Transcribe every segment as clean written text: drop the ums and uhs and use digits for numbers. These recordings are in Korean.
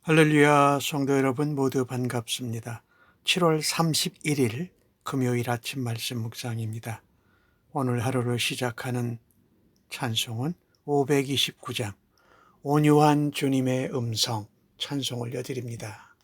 할렐루야, 성도 여러분 모두 반갑습니다. 7월 31일 금요일 아침 말씀 묵상입니다. 오늘 하루를 시작하는 찬송은 529장 온유한 주님의 음성 찬송 올려드립니다.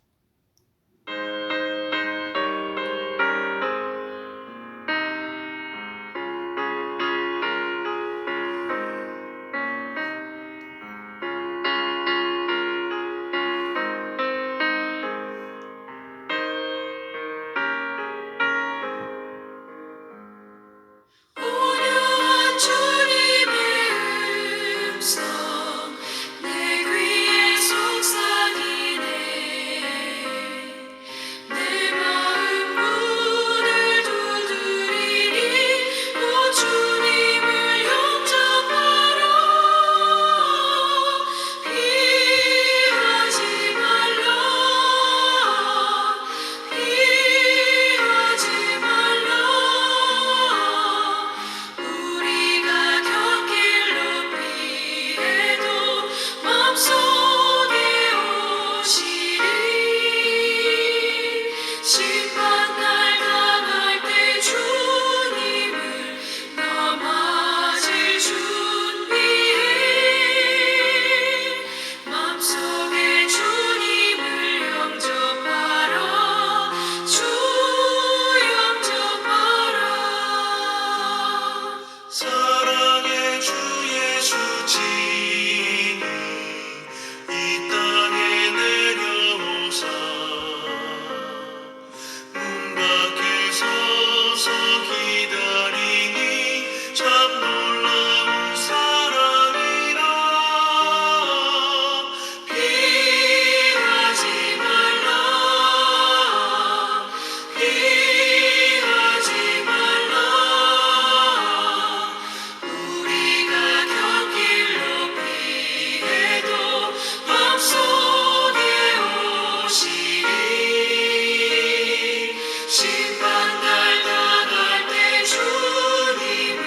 온유한 주님의 음성 내 귀에 속삭이네. 내 마음 문을 두드리니 오 주님을 영접하라. 피하지 말라. 피하지 말라. 우리가 곁길로 피해도 맘속에 오시리. 심판날 당할 때 주님을 너 맞을 준비해. 맘속에 주님을 영접하라. 주 영접하라. 사랑의 주 예수 친히 이 땅에 내려오사 문 밖에 서서 기다리니 참 놀라운 사랑이라. 피하지 말라. 피하지 말라. 우리가 곁길로 피해도 맘속에 오시리. 심판날 당할 때 주님을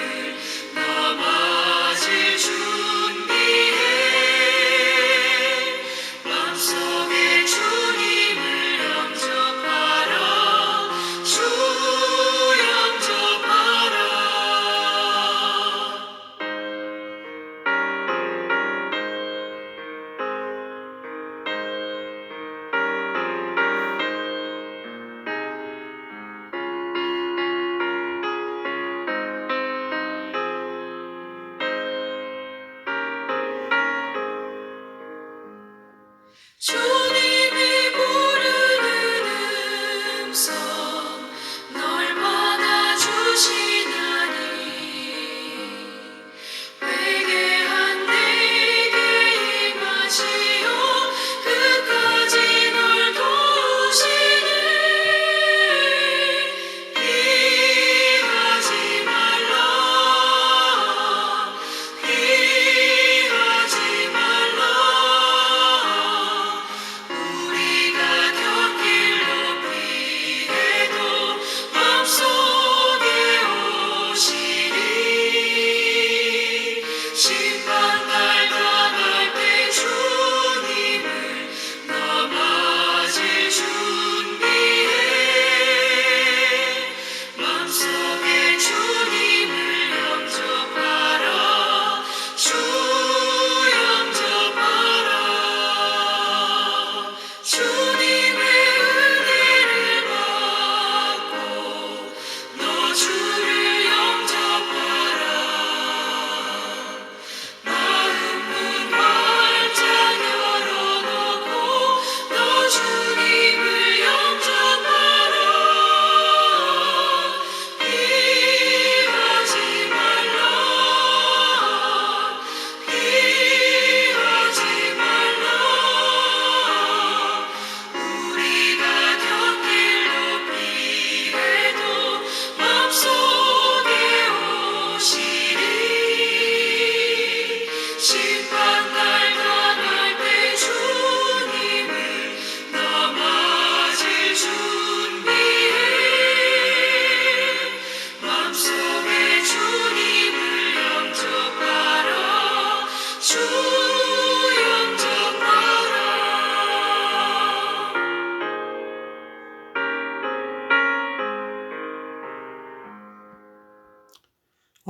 너 맞을 준비해. 맘속에 주님을 영접하라. 주 영접하라. 주님이 부르는 음성 널 받아주시나니. 회개한 내게 임하시어 끝까지 널 도우시네. 피하지 말라. 피하지 말라.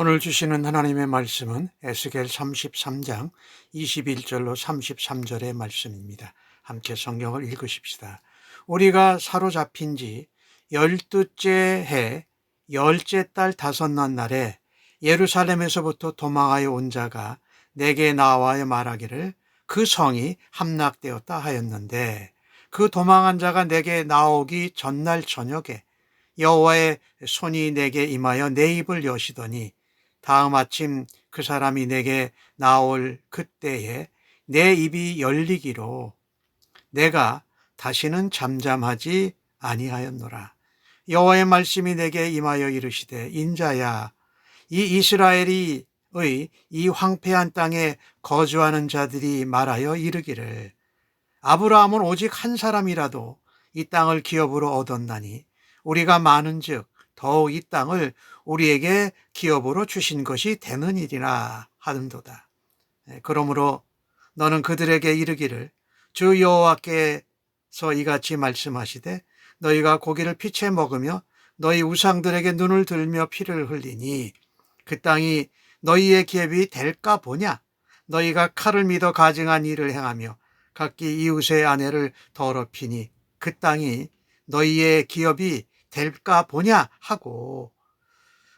오늘 주시는 하나님의 말씀은 에스겔 33장 21절로 33절의 말씀입니다. 함께 성경을 읽으십시다. 우리가 사로잡힌 지 12째 해 10째 달 5날 날에 예루살렘에서부터 도망하여 온 자가 내게 나와여 말하기를 그 성이 함락되었다 하였는데, 그 도망한 자가 내게 나오기 전날 저녁에 여호와의 손이 내게 임하여 내 입을 여시더니, 다음 아침 그 사람이 내게 나올 그때에 내 입이 열리기로 내가 다시는 잠잠하지 아니하였노라. 여호와의 말씀이 내게 임하여 이르시되, 인자야, 이 이스라엘의 이 황폐한 땅에 거주하는 자들이 말하여 이르기를, 아브라함은 오직 한 사람이라도 이 땅을 기업으로 얻었나니 우리가 많은즉 더욱 이 땅을 우리에게 기업으로 주신 것이 되는 일이나 하는도다. 그러므로 너는 그들에게 이르기를, 주 여호와께서 이같이 말씀하시되, 너희가 고기를 피채 먹으며 너희 우상들에게 눈을 들며 피를 흘리니 그 땅이 너희의 기업이 될까 보냐. 너희가 칼을 믿어 가증한 일을 행하며 각기 이웃의 아내를 더럽히니 그 땅이 너희의 기업이 될까 보냐 하고,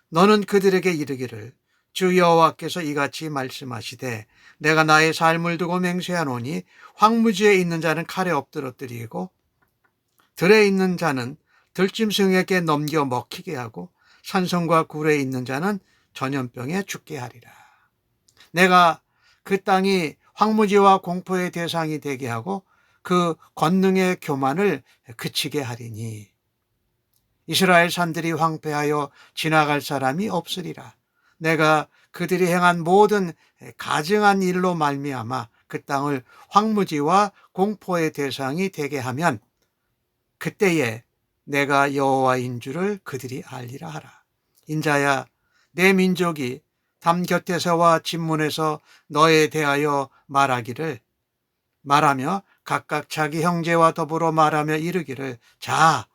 너는 그들에게 이르기를, 주 여호와께서 이같이 말씀하시되, 내가 나의 삶을 두고 맹세하노니 황무지에 있는 자는 칼에 엎드러뜨리고 들에 있는 자는 들짐승에게 넘겨 먹히게 하고 산성과 굴에 있는 자는 전염병에 죽게 하리라. 내가 그 땅이 황무지와 공포의 대상이 되게 하고 그 권능의 교만을 그치게 하리니 이스라엘 산들이 황폐하여 지나갈 사람이 없으리라. 내가 그들이 행한 모든 가증한 일로 말미암아 그 땅을 황무지와 공포의 대상이 되게 하면 그때에 내가 여호와인 줄을 그들이 알리라 하라. 인자야, 내 민족이 담 곁에서와 진문에서 너에 대하여 말하며 각각 자기 형제와 더불어 말하며 이르기를, 자,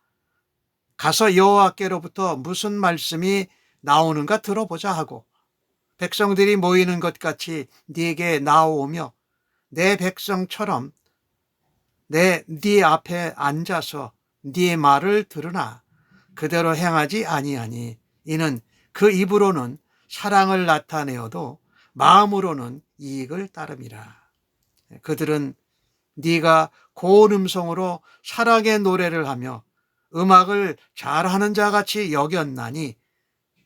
가서 여호와께로부터 무슨 말씀이 나오는가 들어보자 하고, 백성들이 모이는 것 같이 네게 나오며 내 백성처럼 네 앞에 앉아서 네 말을 들으나 그대로 행하지 아니하니, 이는 그 입으로는 사랑을 나타내어도 마음으로는 이익을 따름이라. 그들은 네가 고운 음성으로 사랑의 노래를 하며 음악을 잘하는 자같이 여겼나니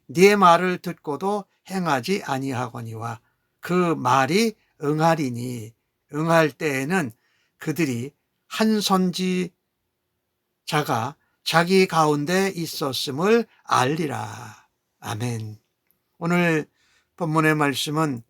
네 말을 듣고도 행하지 아니하거니와 그 말이 응하리니 응할 때에는 그들이 한 선지자가 자기 가운데 있었음을 알리라. 아멘. 오늘 본문의 말씀은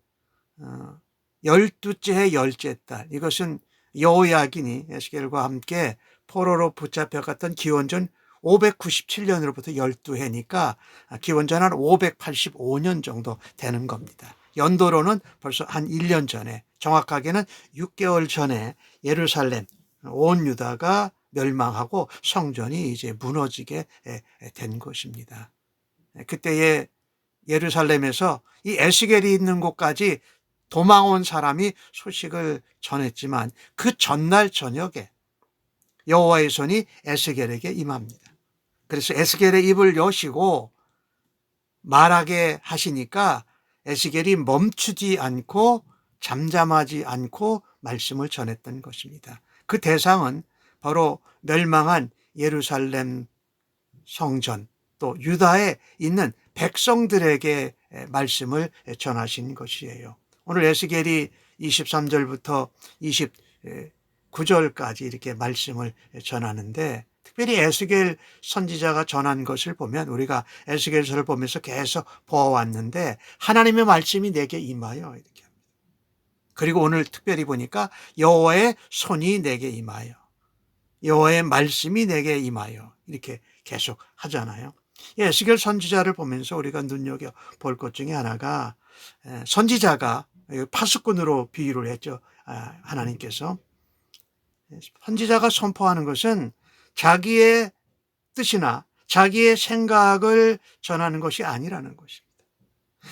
12째 해 10째 달, 이것은 여호야긴이 에스겔과 함께 포로로 붙잡혀갔던 기원전 597년으로부터 12해니까 기원전 한 585년 정도 되는 겁니다. 연도로는 벌써 한 1년 전에, 정확하게는 6개월 전에 예루살렘, 온 유다가 멸망하고 성전이 이제 무너지게 된 것입니다. 그때의 예루살렘에서 이 에스겔이 있는 곳까지 도망온 사람이 소식을 전했지만 그 전날 저녁에 여호와의 손이 에스겔에게 임합니다. 그래서 에스겔의 입을 여시고 말하게 하시니까 에스겔이 멈추지 않고 잠잠하지 않고 말씀을 전했던 것입니다. 그 대상은 바로 멸망한 예루살렘 성전, 또 유다에 있는 백성들에게 말씀을 전하신 것이에요. 오늘 에스겔이 23절부터 29절까지 이렇게 말씀을 전하는데, 특별히 에스겔 선지자가 전한 것을 보면 우리가 에스겔서를 보면서 계속 보아왔는데, 하나님의 말씀이 내게 임하여 이렇게 합니다. 그리고 오늘 특별히 보니까 여호와의 손이 내게 임하여, 여호와의 말씀이 내게 임하여 이렇게 계속 하잖아요. 에스겔 선지자를 보면서 우리가 눈여겨 볼 것 중에 하나가, 선지자가 파수꾼으로 비유를 했죠. 하나님께서 선지자가 선포하는 것은 자기의 뜻이나 자기의 생각을 전하는 것이 아니라는 것입니다.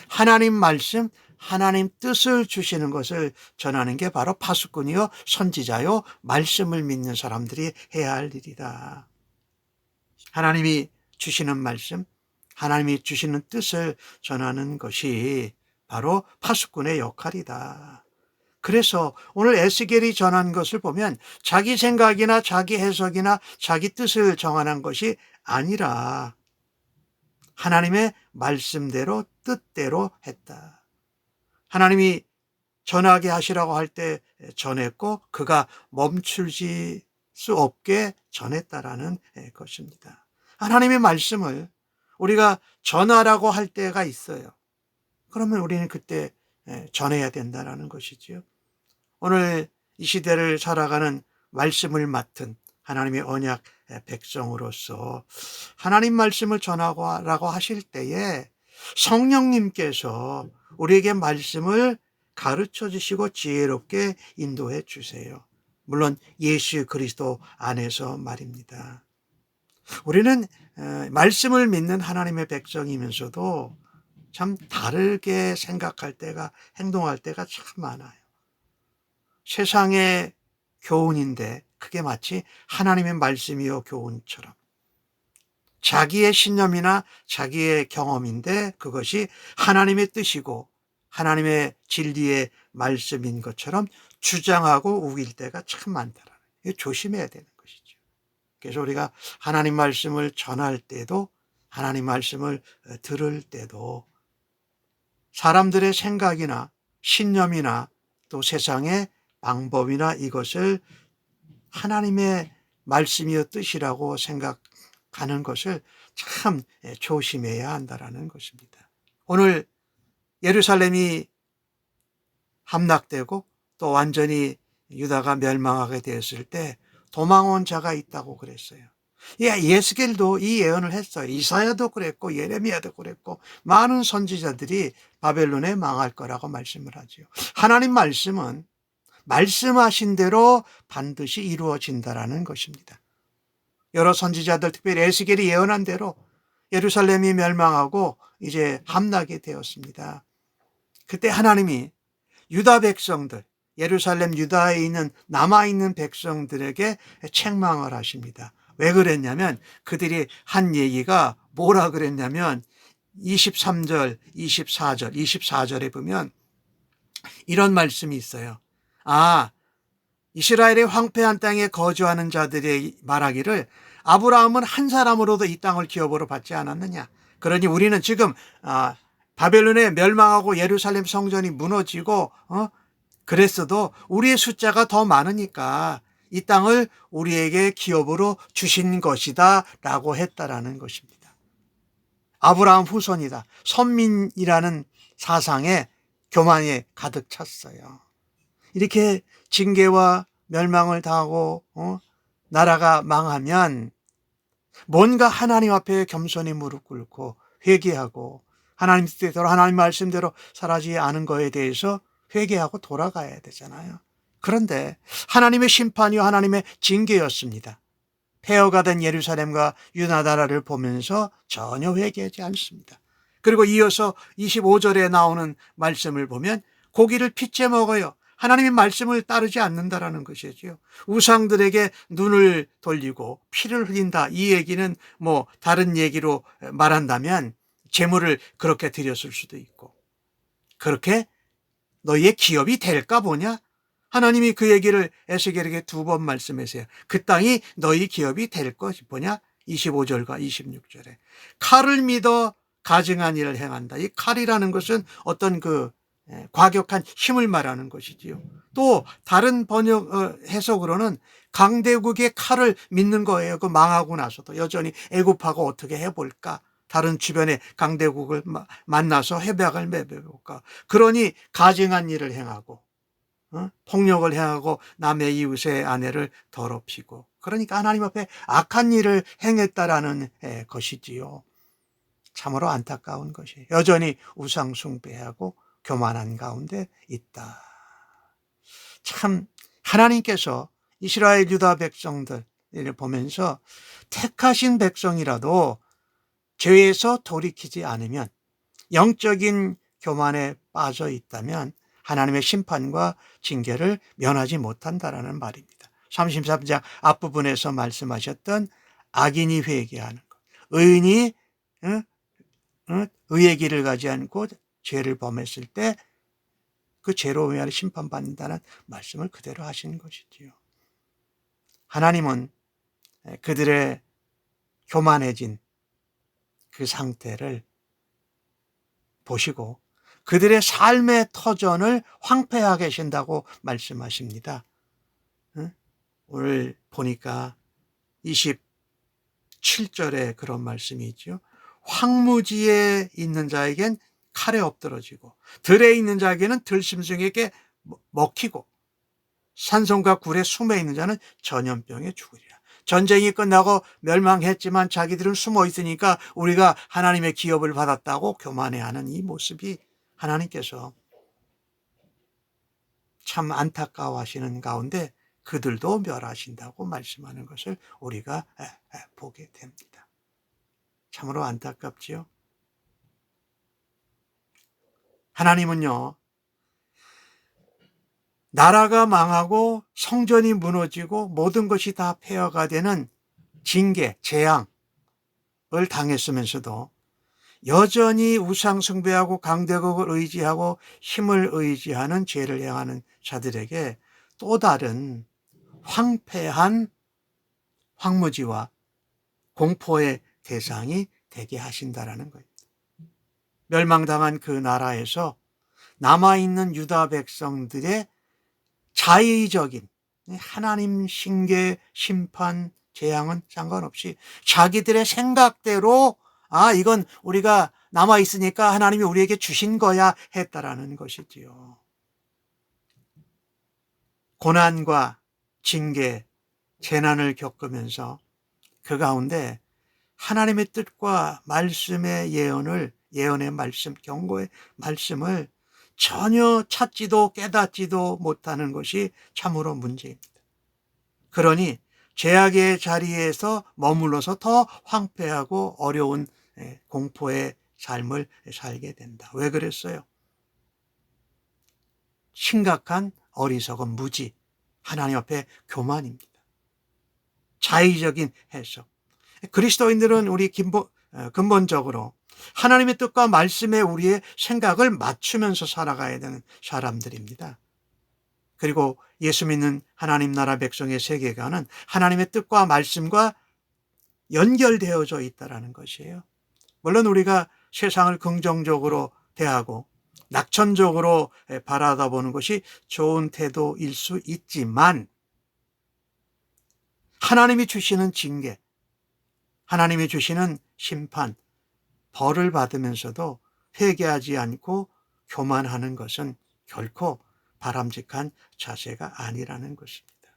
하나님 말씀, 하나님 뜻을 주시는 것을 전하는 게 바로 파수꾼이요 선지자요 말씀을 믿는 사람들이 해야 할 일이다. 하나님이 주시는 말씀, 하나님이 주시는 뜻을 전하는 것이 바로 파수꾼의 역할이다. 그래서 오늘 에스겔이 전한 것을 보면 자기 생각이나 자기 해석이나 자기 뜻을 정하는 것이 아니라 하나님의 말씀대로 뜻대로 했다. 하나님이 전하게 하시라고 할 때 전했고 그가 멈추지 수 없게 전했다라는 것입니다. 하나님의 말씀을 우리가 전하라고 할 때가 있어요. 그러면 우리는 그때 전해야 된다는 것이지요. 오늘 이 시대를 살아가는 말씀을 맡은 하나님의 언약 백성으로서 하나님 말씀을 전하라고 하실 때에 성령님께서 우리에게 말씀을 가르쳐 주시고 지혜롭게 인도해 주세요. 물론 예수 그리스도 안에서 말입니다. 우리는 말씀을 믿는 하나님의 백성이면서도 참 다르게 생각할 때가, 행동할 때가 참 많아요. 세상의 교훈인데 그게 마치 하나님의 말씀이요 교훈처럼 자기의 신념이나 자기의 경험인데 그것이 하나님의 뜻이고 하나님의 진리의 말씀인 것처럼 주장하고 우길 때가 참 많다라는 거. 조심해야 되는 것이죠. 그래서 우리가 하나님 말씀을 전할 때도 하나님 말씀을 들을 때도 사람들의 생각이나 신념이나 또 세상의 방법이나 이것을 하나님의 말씀이여 뜻이라고 생각하는 것을 참 조심해야 한다는 것입니다. 오늘 예루살렘이 함락되고 또 완전히 유다가 멸망하게 되었을 때 도망온 자가 있다고 그랬어요. 예스겔도 이 예언을 했어요. 이사야도 그랬고 예레미야도 그랬고 많은 선지자들이 바벨론에 망할 거라고 말씀을 하죠. 하나님 말씀은 말씀하신 대로 반드시 이루어진다라는 것입니다. 여러 선지자들 특별히 에스겔이 예언한 대로 예루살렘이 멸망하고 이제 함락이 되었습니다. 그때 하나님이 유다 백성들, 예루살렘 유다에 있는 남아있는 백성들에게 책망을 하십니다. 왜 그랬냐면 그들이 한 얘기가 뭐라 그랬냐면 23절, 24절에 보면 이런 말씀이 있어요. 이스라엘의 황폐한 땅에 거주하는 자들의 말하기를 아브라함은 한 사람으로도 이 땅을 기업으로 받지 않았느냐. 그러니 우리는 지금 바벨론에 멸망하고 예루살렘 성전이 무너지고 그랬어도 우리의 숫자가 더 많으니까 이 땅을 우리에게 기업으로 주신 것이다 라고 했다라는 것입니다. 아브라함 후손이다. 선민이라는 사상에 교만이 가득 찼어요. 이렇게 징계와 멸망을 당하고 나라가 망하면 뭔가 하나님 앞에 겸손히 무릎 꿇고 회개하고 하나님 뜻대로 하나님 말씀대로 살아지 않은 거에 대해서 회개하고 돌아가야 되잖아요. 그런데 하나님의 심판이요 하나님의 징계였습니다. 폐허가 된 예루살렘과 유다 나라를 보면서 전혀 회개하지 않습니다. 그리고 이어서 25절에 나오는 말씀을 보면 고기를 핏째 먹어요. 하나님의 말씀을 따르지 않는다라는 것이죠. 우상들에게 눈을 돌리고 피를 흘린다. 이 얘기는 뭐 다른 얘기로 말한다면 제물을 그렇게 드렸을 수도 있고 그렇게 너희의 기업이 될까 보냐? 하나님이 그 얘기를 에스겔에게 2번 말씀하세요. 그 땅이 너희 기업이 될 것이 뭐냐? 25절과 26절에 칼을 믿어 가증한 일을 행한다. 이 칼이라는 것은 어떤 과격한 힘을 말하는 것이지요. 또 다른 번역 해석으로는 강대국의 칼을 믿는 거예요. 그 망하고 나서도 여전히 애굽하고 어떻게 해볼까? 다른 주변의 강대국을 만나서 협약을 맺어볼까? 그러니 가증한 일을 행하고 폭력을 행하고 남의 이웃의 아내를 더럽히고 그러니까 하나님 앞에 악한 일을 행했다라는 것이지요. 참으로 안타까운 것이에요. 여전히 우상 숭배하고 교만한 가운데 있다. 참 하나님께서 이스라엘 유다 백성들을 보면서 택하신 백성이라도 죄에서 돌이키지 않으면 영적인 교만에 빠져 있다면 하나님의 심판과 징계를 면하지 못한다라는 말입니다. 33장 앞부분에서 말씀하셨던 악인이 회개하는 것, 의인이 의의 길을 가지 않고 죄를 범했을 때 그 죄로 인하여 심판받는다는 말씀을 그대로 하시는 것이지요. 하나님은 그들의 교만해진 그 상태를 보시고 그들의 삶의 터전을 황폐하게 하신다고 말씀하십니다. 오늘 보니까 27절에 그런 말씀이 있죠. 황무지에 있는 자에겐 칼에 엎드러지고 들에 있는 자에게는 들짐승에게 먹히고 산성과 굴에 숨어 있는 자는 전염병에 죽으리라. 전쟁이 끝나고 멸망했지만 자기들은 숨어 있으니까 우리가 하나님의 기업을 받았다고 교만해하는 이 모습이 하나님께서 참 안타까워하시는 가운데 그들도 멸하신다고 말씀하는 것을 우리가 보게 됩니다. 참으로 안타깝지요. 하나님은요, 나라가 망하고 성전이 무너지고 모든 것이 다 폐허가 되는 징계, 재앙을 당했으면서도 여전히 우상 숭배하고 강대국을 의지하고 힘을 의지하는 죄를 행하는 자들에게 또 다른 황폐한 황무지와 공포의 대상이 되게 하신다라는 거예요. 멸망당한 그 나라에서 남아있는 유다 백성들의 자의적인 하나님 징계, 심판, 재앙은 상관없이 자기들의 생각대로 이건 우리가 남아있으니까 하나님이 우리에게 주신 거야 했다라는 것이지요. 고난과 징계, 재난을 겪으면서 그 가운데 하나님의 뜻과 말씀의 예언의 말씀, 경고의 말씀을 전혀 찾지도 깨닫지도 못하는 것이 참으로 문제입니다. 그러니 죄악의 자리에서 머물러서 더 황폐하고 어려운 공포의 삶을 살게 된다. 왜 그랬어요? 심각한 어리석은 무지, 하나님 앞에 교만입니다. 자의적인 해석. 그리스도인들은 우리 근본적으로 하나님의 뜻과 말씀에 우리의 생각을 맞추면서 살아가야 되는 사람들입니다. 그리고 예수 믿는 하나님 나라 백성의 세계관은 하나님의 뜻과 말씀과 연결되어져 있다는 것이에요. 물론 우리가 세상을 긍정적으로 대하고 낙천적으로 바라다보는 것이 좋은 태도일 수 있지만 하나님이 주시는 징계, 하나님이 주시는 심판, 벌을 받으면서도 회개하지 않고 교만하는 것은 결코 바람직한 자세가 아니라는 것입니다.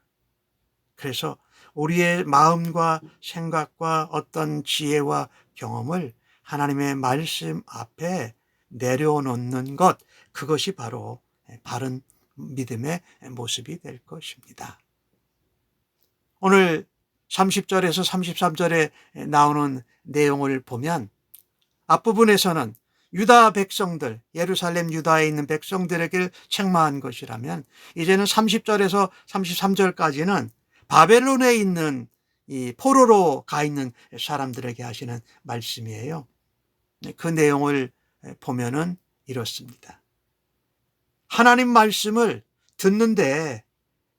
그래서 우리의 마음과 생각과 어떤 지혜와 경험을 하나님의 말씀 앞에 내려놓는 것, 그것이 바로 바른 믿음의 모습이 될 것입니다. 오늘 30절에서 33절에 나오는 내용을 보면 앞부분에서는 유다 백성들, 예루살렘 유다에 있는 백성들에게 책망한 것이라면 이제는 30절에서 33절까지는 바벨론에 있는 이 포로로 가 있는 사람들에게 하시는 말씀이에요. 그 내용을 보면은 이렇습니다. 하나님 말씀을 듣는데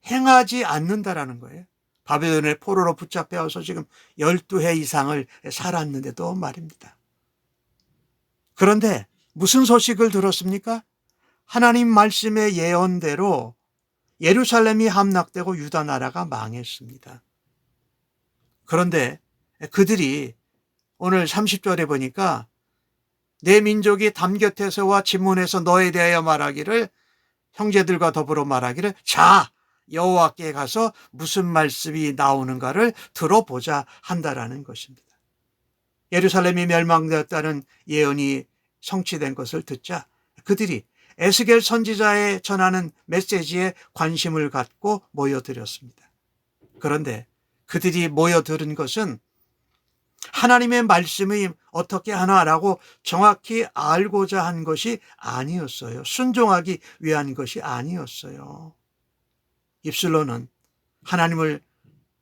행하지 않는다라는 거예요. 바벨론의 포로로 붙잡혀서 지금 12해 이상을 살았는데도 말입니다. 그런데 무슨 소식을 들었습니까? 하나님 말씀의 예언대로 예루살렘이 함락되고 유다 나라가 망했습니다. 그런데 그들이 오늘 30절에 보니까 내 민족이 담 곁에서와 지문에서 너에 대하여 말하기를, 형제들과 더불어 말하기를, 자 여호와께 가서 무슨 말씀이 나오는가를 들어보자 한다라는 것입니다. 예루살렘이 멸망되었다는 예언이 성취된 것을 듣자 그들이 에스겔 선지자의 전하는 메시지에 관심을 갖고 모여들었습니다. 그런데 그들이 모여들은 것은 하나님의 말씀이 어떻게 하나라고 정확히 알고자 한 것이 아니었어요. 순종하기 위한 것이 아니었어요. 입술로는 하나님을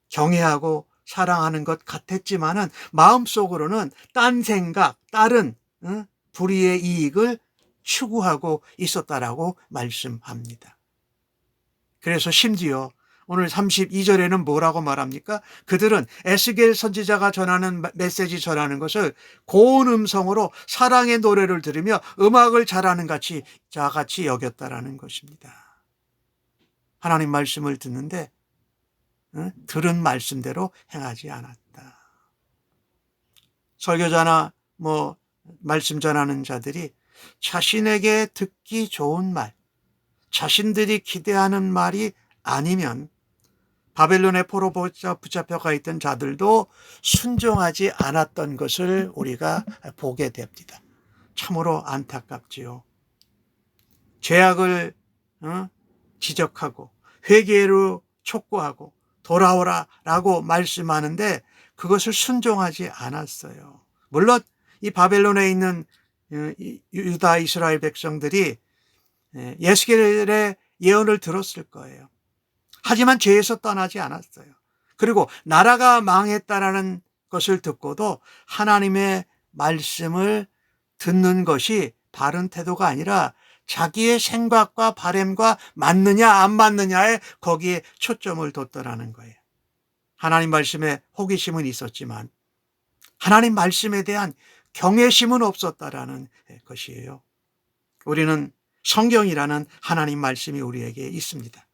경외하고 사랑하는 것 같았지만은 마음속으로는 딴 생각, 다른 불의의 이익을 추구하고 있었다라고 말씀합니다. 그래서 심지어 오늘 32절에는 뭐라고 말합니까? 그들은 에스겔 선지자가 전하는 메시지 전하는 것을 고운 음성으로 사랑의 노래를 들으며 음악을 잘하는 자같이 여겼다라는 것입니다. 하나님 말씀을 듣는데 들은 말씀대로 행하지 않았다. 설교자나 말씀 전하는 자들이 자신에게 듣기 좋은 말, 자신들이 기대하는 말이 아니면 바벨론의 포로 붙잡혀가 있던 자들도 순종하지 않았던 것을 우리가 보게 됩니다. 참으로 안타깝지요. 죄악을 지적하고 회개로 촉구하고 돌아오라라고 말씀하는데 그것을 순종하지 않았어요. 물론 이 바벨론에 있는 유다 이스라엘 백성들이 에스겔의 예언을 들었을 거예요. 하지만 죄에서 떠나지 않았어요. 그리고 나라가 망했다라는 것을 듣고도 하나님의 말씀을 듣는 것이 바른 태도가 아니라 자기의 생각과 바램과 맞느냐 안 맞느냐에 거기에 초점을 뒀더라는 거예요. 하나님 말씀에 호기심은 있었지만 하나님 말씀에 대한 경외심은 없었다라는 것이에요. 우리는 성경이라는 하나님 말씀이 우리에게 있습니다.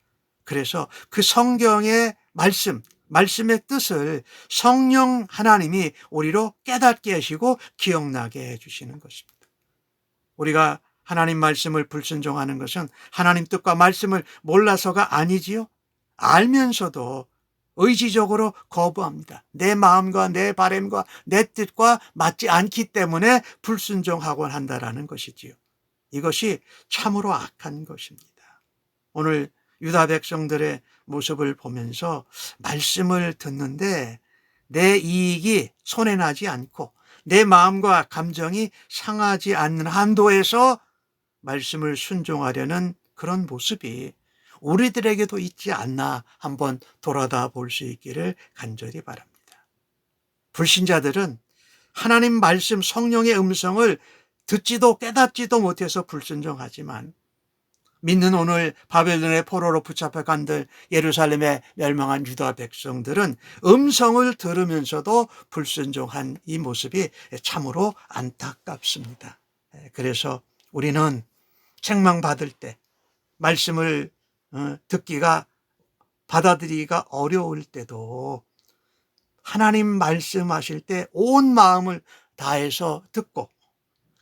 그래서 그 성경의 말씀의 뜻을 성령 하나님이 우리로 깨닫게 하시고 기억나게 해주시는 것입니다. 우리가 하나님 말씀을 불순종하는 것은 하나님 뜻과 말씀을 몰라서가 아니지요. 알면서도 의지적으로 거부합니다. 내 마음과 내 바램과 내 뜻과 맞지 않기 때문에 불순종하곤 한다라는 것이지요. 이것이 참으로 악한 것입니다. 오늘 유다 백성들의 모습을 보면서 말씀을 듣는데 내 이익이 손해나지 않고 내 마음과 감정이 상하지 않는 한도에서 말씀을 순종하려는 그런 모습이 우리들에게도 있지 않나 한번 돌아다 볼 수 있기를 간절히 바랍니다. 불신자들은 하나님 말씀 성령의 음성을 듣지도 깨닫지도 못해서 불순종하지만 믿는 오늘 바벨론의 포로로 붙잡혀간들 예루살렘에 멸망한 유다 백성들은 음성을 들으면서도 불순종한 이 모습이 참으로 안타깝습니다. 그래서 우리는 책망받을 때 말씀을 받아들이기가 어려울 때도 하나님 말씀하실 때 온 마음을 다해서 듣고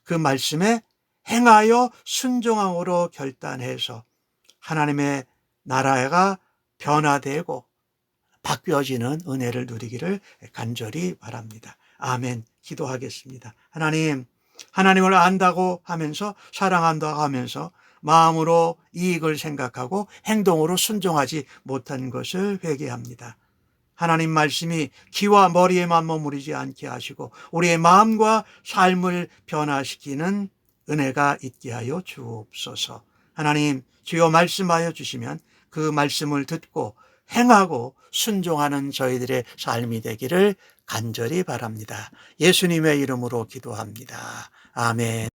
그 말씀에 행하여 순종함으로 결단해서 하나님의 나라가 변화되고 바뀌어지는 은혜를 누리기를 간절히 바랍니다. 아멘. 기도하겠습니다. 하나님을 안다고 하면서 사랑한다고 하면서 마음으로 이익을 생각하고 행동으로 순종하지 못한 것을 회개합니다. 하나님 말씀이 귀와 머리에만 머무르지 않게 하시고 우리의 마음과 삶을 변화시키는 은혜가 있게 하여 주옵소서. 하나님, 주여 말씀하여 주시면 그 말씀을 듣고 행하고 순종하는 저희들의 삶이 되기를 간절히 바랍니다. 예수님의 이름으로 기도합니다. 아멘.